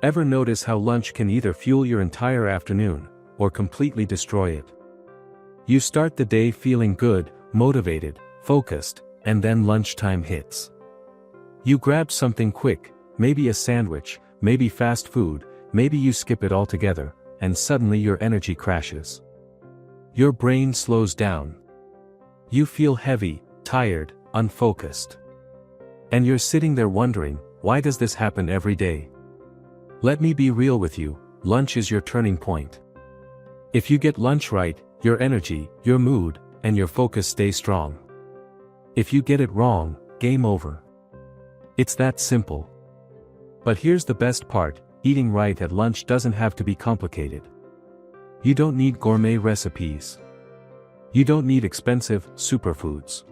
Ever notice how lunch can either fuel your entire afternoon, or completely destroy it? You start the day feeling good, motivated, focused, and then lunchtime hits. You grab something quick, maybe a sandwich, maybe fast food, maybe you skip it altogether, and suddenly your energy crashes. Your brain slows down. You feel heavy, tired, unfocused. And you're sitting there wondering, why does this happen every day? Let me be real with you, lunch is your turning point. If you get lunch right, your energy, your mood, and your focus stay strong. If you get it wrong, game over. It's that simple. But here's the best part, eating right at lunch doesn't have to be complicated. You don't need gourmet recipes. You don't need expensive superfoods.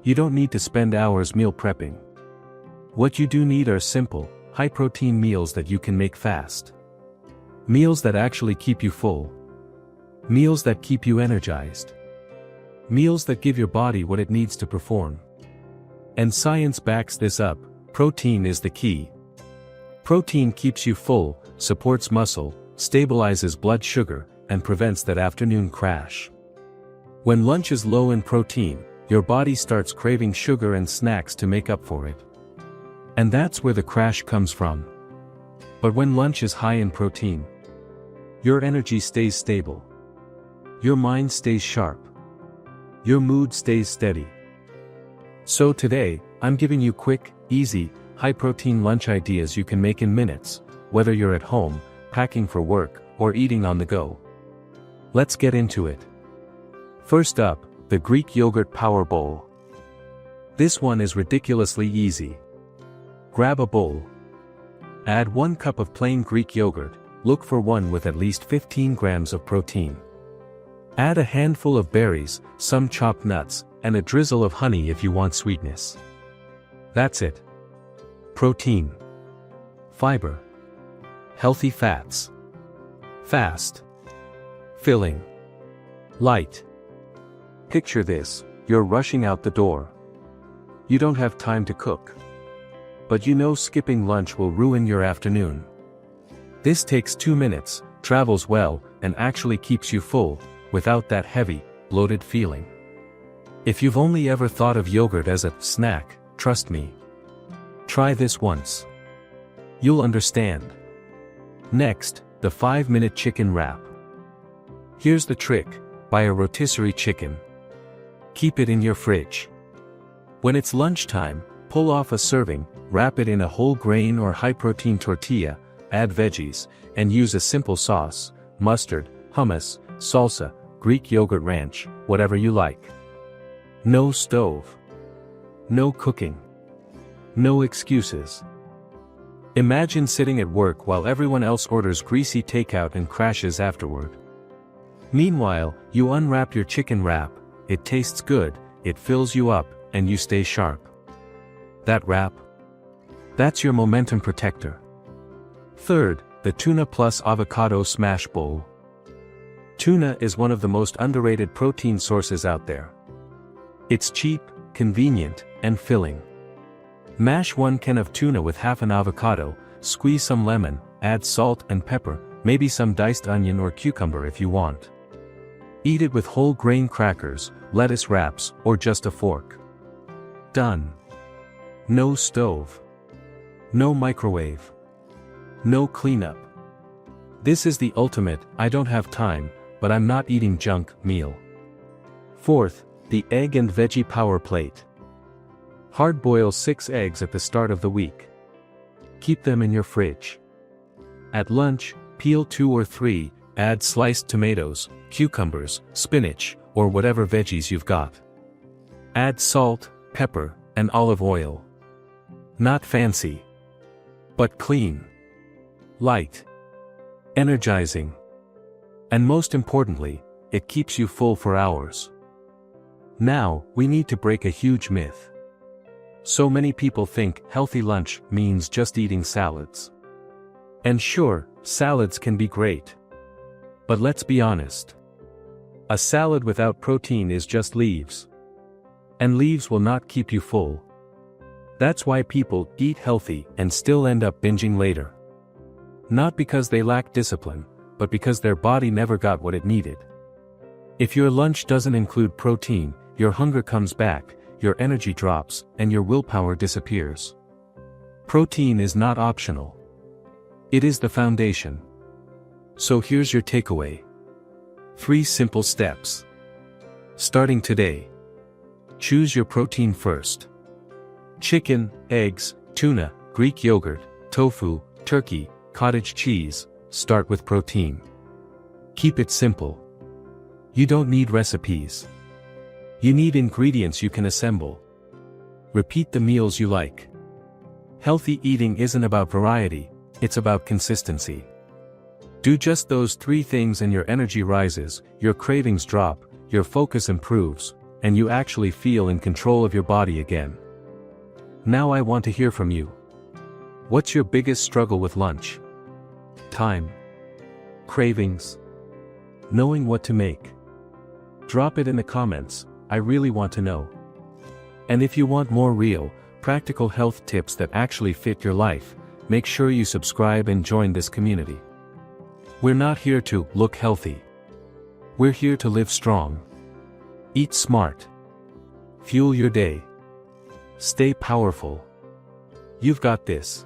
You don't need to spend hours meal prepping. What you do need are simple, high-protein meals that you can make fast. Meals that actually keep you full. Meals that keep you energized. Meals that give your body what it needs to perform. And science backs this up, protein is the key. Protein keeps you full, supports muscle, stabilizes blood sugar, and prevents that afternoon crash. When lunch is low in protein, your body starts craving sugar and snacks to make up for it. And that's where the crash comes from. But when lunch is high in protein, your energy stays stable. Your mind stays sharp. Your mood stays steady. So today, I'm giving you quick, easy, high-protein lunch ideas you can make in minutes, whether you're at home, packing for work, or eating on the go. Let's get into it. First up, the Greek yogurt power bowl. This one is ridiculously easy. Grab a bowl. Add 1 cup of plain Greek yogurt, look for one with at least 15 grams of protein. Add a handful of berries, some chopped nuts, and a drizzle of honey if you want sweetness. That's it. Protein. Fiber. Healthy fats. Fast. Filling. Light. Picture this, you're rushing out the door. You don't have time to cook. But you know skipping lunch will ruin your afternoon. This takes 2 minutes, travels well, and actually keeps you full, without that heavy, bloated feeling. If you've only ever thought of yogurt as a snack, trust me. Try this once. You'll understand. Next, the 5-minute chicken wrap. Here's the trick, buy a rotisserie chicken. Keep it in your fridge. When it's lunchtime, pull off a serving, wrap it in a whole grain or high-protein tortilla, add veggies, and use a simple sauce, mustard, hummus, salsa, Greek yogurt ranch, whatever you like. No stove. No cooking. No excuses. Imagine sitting at work while everyone else orders greasy takeout and crashes afterward. Meanwhile, you unwrap your chicken wrap, it tastes good, it fills you up, and you stay sharp. That wrap? That's your momentum protector. Third, the tuna plus avocado smash bowl. Tuna is one of the most underrated protein sources out there. It's cheap, convenient, and filling. Mash 1 can of tuna with half an avocado, squeeze some lemon, add salt and pepper, maybe some diced onion or cucumber if you want. Eat it with whole grain crackers, lettuce wraps, or just a fork. Done. No stove. No microwave. No cleanup. This is the ultimate, I don't have time, but I'm not eating junk, meal. Fourth, the egg and veggie power plate. Hard boil 6 eggs at the start of the week. Keep them in your fridge. At lunch, peel 2 or 3, add sliced tomatoes, cucumbers, spinach, or whatever veggies you've got. Add salt, pepper, and olive oil. Not fancy. But clean. Light. Energizing. And most importantly, it keeps you full for hours. Now, we need to break a huge myth. So many people think healthy lunch means just eating salads. And sure, salads can be great. But let's be honest. A salad without protein is just leaves. And leaves will not keep you full. That's why people eat healthy and still end up binging later. Not because they lack discipline, but because their body never got what it needed. If your lunch doesn't include protein, your hunger comes back, your energy drops, and your willpower disappears. Protein is not optional. It is the foundation. So here's your takeaway. 3 simple steps. Starting today. Choose your protein first. Chicken, eggs, tuna, Greek yogurt, tofu, turkey, cottage cheese, start with protein. Keep it simple. You don't need recipes. You need ingredients you can assemble. Repeat the meals you like. Healthy eating isn't about variety, it's about consistency. Do just those 3 things and your energy rises, your cravings drop, your focus improves, and you actually feel in control of your body again. Now I want to hear from you. What's your biggest struggle with lunch? Time? Cravings? Knowing what to make? Drop it in the comments, I really want to know. And if you want more real, practical health tips that actually fit your life, make sure you subscribe and join this community. We're not here to look healthy. We're here to live strong. Eat smart. Fuel your day. Stay powerful. You've got this.